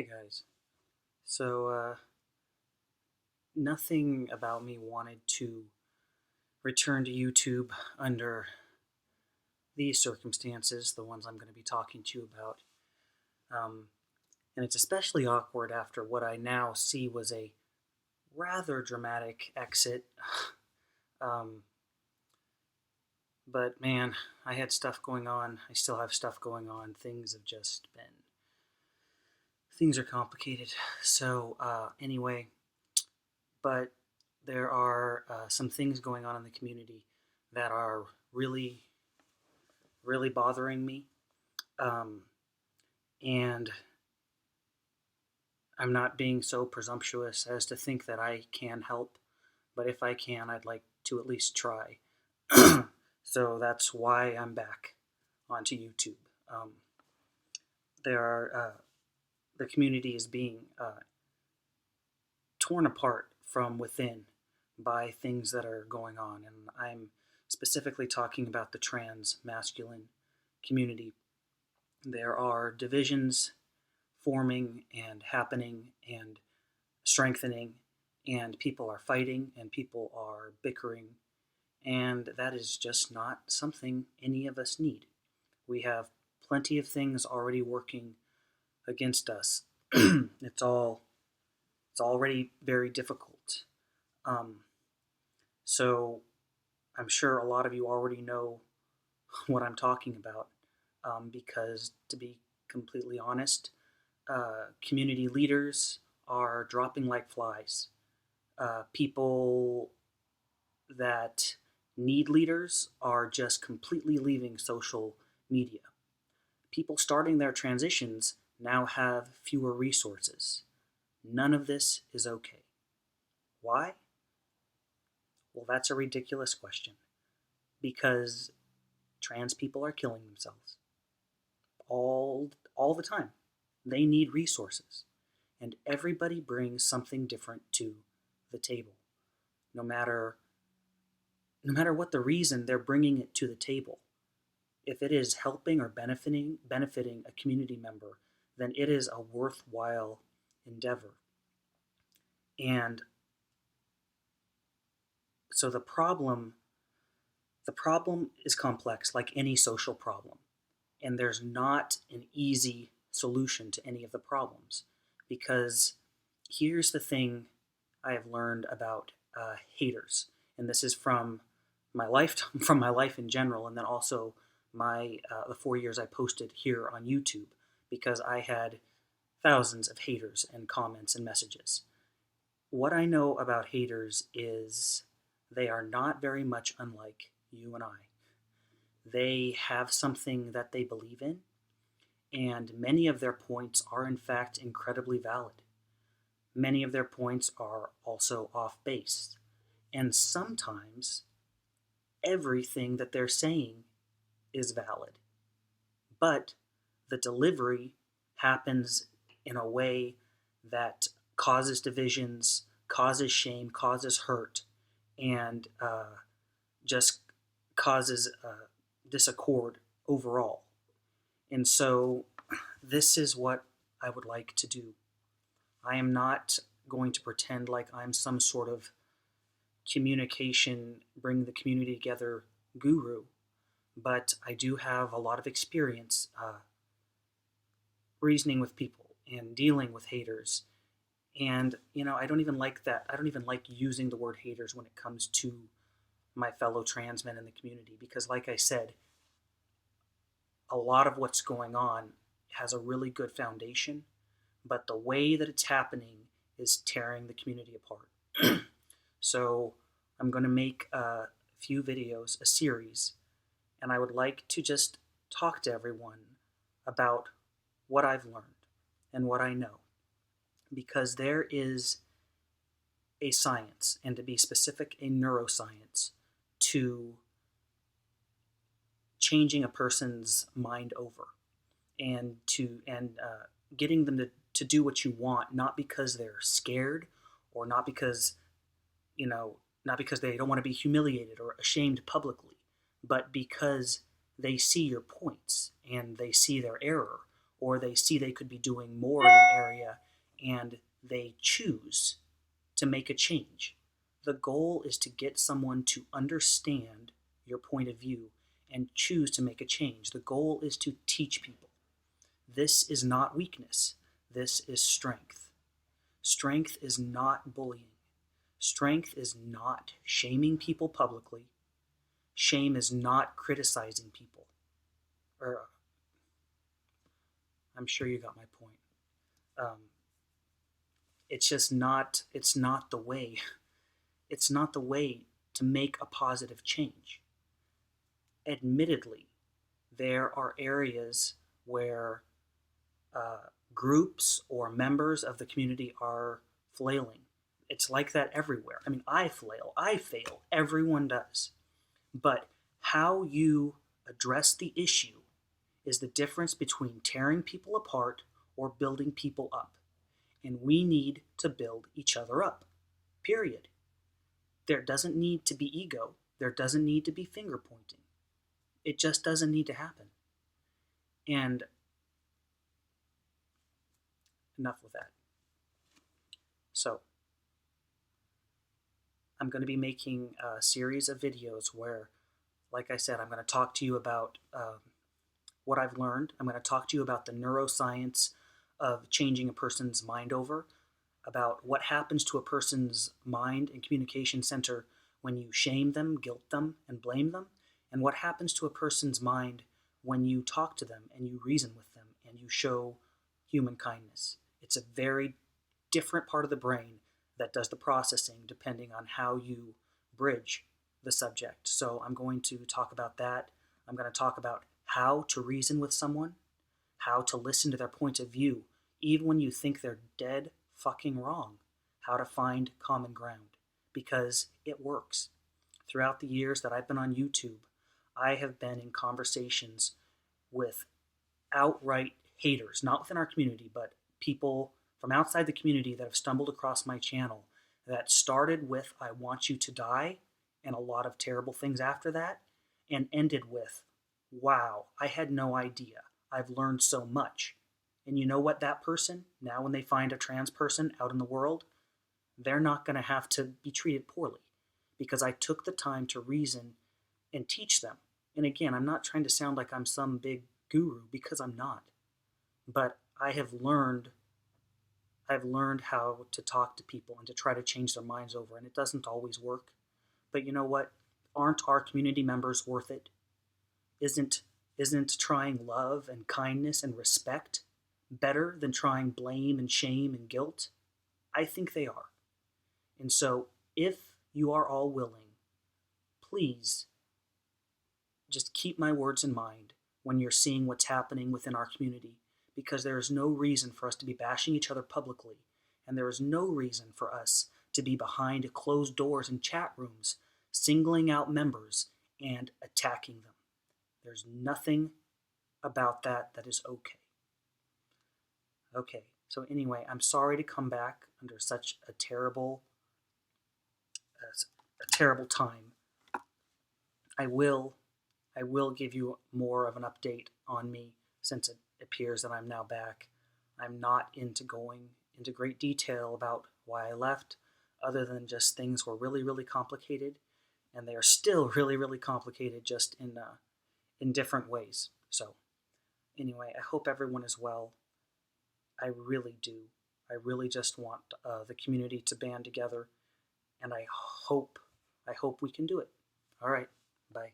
Hey guys. So, nothing about me wanted to return to YouTube under these circumstances, the ones I'm going to be talking to you about. Um, and it's especially awkward after what I now see was a rather dramatic exit. um, but man, I had stuff going on. I still have stuff going on. Things are complicated. So, anyway, but there are some things going on in the community that are really, really bothering me. Um, and I'm not being so presumptuous as to think that I can help, but if I can, I'd like to at least try. So that's why I'm back onto YouTube. Um, there are the community is being torn apart from within by things that are going on. And I'm specifically talking about the trans masculine community. There are divisions forming and happening and strengthening, and people are fighting and people are bickering. And that is just not something any of us need. We have plenty of things already working against us. It's already very difficult. Um, so I'm sure a lot of you already know what I'm talking about, because to be completely honest, community leaders are dropping like flies. People that need leaders are just completely leaving social media. People starting their transitions now have fewer resources. None of this is okay. Why? Well, that's a ridiculous question. Because trans people are killing themselves all the time. They need resources, and everybody brings something different to the table. No matter what the reason they're bringing it to the table. If it is helping or benefiting a community member, then it is a worthwhile endeavor. And so the problem is complex, like any social problem, and there's not an easy solution to any of the problems, because here's the thing I have learned about haters, and this is from my life, from my life in general, and then also the 4 years I posted here on YouTube, because I had thousands of haters and comments and messages. What I know about haters is they are not very much unlike you and I. They have something that they believe in, and many of their points are in fact incredibly valid. Many of their points are also off base, and sometimes everything that they're saying is valid, but the delivery happens in a way that causes divisions, causes shame, causes hurt, and just causes disaccord overall. And so this is what I would like to do. I am not going to pretend like I'm some sort of communication, bring the community together guru, but I do have a lot of experience reasoning with people and dealing with haters. And, I don't even like that. I don't even like using the word haters when it comes to my fellow trans men in the community, because, like I said, a lot of what's going on has a really good foundation, but the way that it's happening is tearing the community apart. So I'm going to make a few videos, a series, and I would like to just talk to everyone about what I've learned and what I know, because there is a science, and to be specific, a neuroscience, to changing a person's mind over, and getting them to do what you want, not because they're scared, or not because they don't want to be humiliated or ashamed publicly, but because they see your points and they see their error, or they see they could be doing more in an area and they choose to make a change. The goal is to get someone to understand your point of view and choose to make a change. The goal is to teach people. This is not weakness. This is strength. Strength is not bullying. Strength is not shaming people publicly. Shame is not criticizing people. I'm sure you got my point. It's just not, it's not the way. It's not the way to make a positive change. Admittedly, there are areas where groups or members of the community are flailing. It's like that everywhere. I mean, I flail, I fail, everyone does. But how you address the issue is the difference between tearing people apart or building people up. And we need to build each other up, period. There doesn't need to be ego. There doesn't need to be finger pointing. It just doesn't need to happen. And enough with that. So, I'm going to be making a series of videos where, like I said, I'm going to talk to you about what I've learned. I'm going to talk to you about the neuroscience of changing a person's mind over, about what happens to a person's mind and communication center when you shame them, guilt them, and blame them, and what happens to a person's mind when you talk to them and you reason with them and you show human kindness. It's a very different part of the brain that does the processing depending on how you bridge the subject. So I'm going to talk about that. I'm going to talk about how to reason with someone, how to listen to their point of view, even when you think they're dead fucking wrong, how to find common ground, because it works. Throughout the years that I've been on YouTube, I have been in conversations with outright haters, not within our community, but people from outside the community that have stumbled across my channel that started with, I want you to die, and a lot of terrible things after that, and ended with, wow, I had no idea. I've learned so much. And you know what, that person, now when they find a trans person out in the world, they're not going to have to be treated poorly because I took the time to reason and teach them. And again, I'm not trying to sound like I'm some big guru because I'm not. But I've learned how to talk to people and to try to change their minds over, and it doesn't always work. But you know what? Aren't our community members worth it? Isn't trying love and kindness and respect better than trying blame and shame and guilt? I think they are. And so if you are all willing, please just keep my words in mind when you're seeing what's happening within our community, because there is no reason for us to be bashing each other publicly, and there is no reason for us to be behind closed doors in chat rooms, singling out members and attacking them. There's nothing about that that is okay. Okay, so anyway, I'm sorry to come back under such a terrible time. I will give you more of an update on me since it appears that I'm now back. I'm not into going into great detail about why I left, other than just things were really, really complicated, and they are still really, really complicated, just in different ways. So anyway, I hope everyone is well. I really do. I really just want the community to band together, and I hope we can do it. All right, bye.